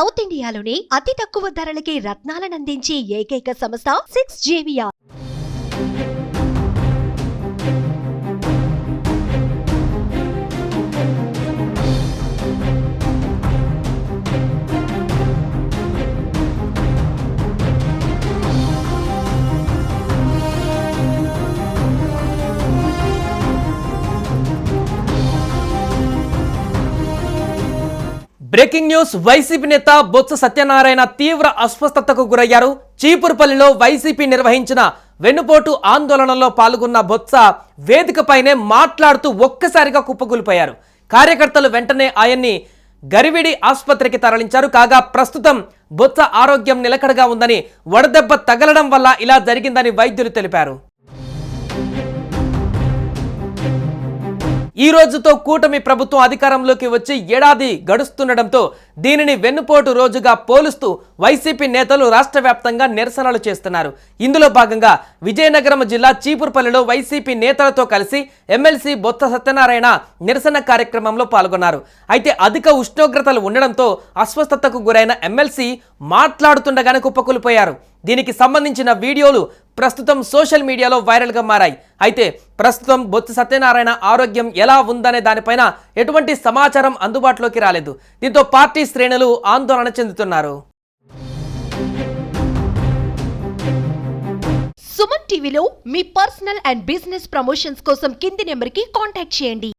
South ఇండియాలోనే అతి తక్కువ ధరలకి రత్నాలనందించే ఏకైక సంస్థ 6JVR. Breaking news. వైసీపీ నేత బొత్స సత్యనారాయణ తీవ్ర అస్వస్థతకు గురయ్యారు. చీపురుపల్లిలో వైసీపీ నిర్వహించిన వెన్నుపోటు ఆందోళనలో పాల్గొన్న బొత్స వేదికపైనే మాట్లాడుతూ ఒక్కసారిగా కుప్పకూలిపోయారు. కార్యకర్తలు వెంటనే ఆయన్ని గరివిడి ఆసుపత్రికి తరలించారు. కాగా ప్రస్తుతం బొత్స ఆరోగ్యం నిలకడగా ఉందని, వడదెబ్బ తగలడం వల్ల ఇలా జరిగిందని వైద్యులు తెలిపారు. ఈ రోజుతో కూటమి ప్రభుత్వం అధికారంలోకి వచ్చి ఏడాది గడుస్తుండటంతో దీనిని వెన్నుపోటు రోజుగా పోలుస్తూ వైసీపీ నేతలు రాష్ట్ర వ్యాప్తంగా నిరసనలు చేస్తున్నారు. ఇందులో భాగంగా విజయనగరం జిల్లా చీపురుపల్లిలో వైసీపీ నేతలతో కలిసి ఎమ్మెల్సీ బొత్స సత్యనారాయణ నిరసన కార్యక్రమంలో పాల్గొన్నారు. అయితే అధిక ఉష్ణోగ్రతలు ఉండడంతో అస్వస్థతకు గురైన ఎమ్మెల్సీ మాట్లాడుతుండగానే కుప్పకూలిపోయారు. దీనికి సంబంధించిన వీడియోలు ప్రస్తుతం సోషల్ మీడియాలో వైరల్గా మారాయి. అయితే ప్రస్తుతం బొత్స సత్యనారాయణ ఆరోగ్యం ఎలా ఉందనే దానిపైన ఎటువంటి సమాచారం అందుబాటులోకి రాలేదు. దీంతో పార్టీ శ్రేణులు ఆందోళన చెందుతున్నారు. సుమన్ టీవీలో మీ పర్సనల్ అండ్ బిజినెస్ ప్రమోషన్స్ కోసం కింది నెంబర్కి కాంటాక్ట్ చేయండి.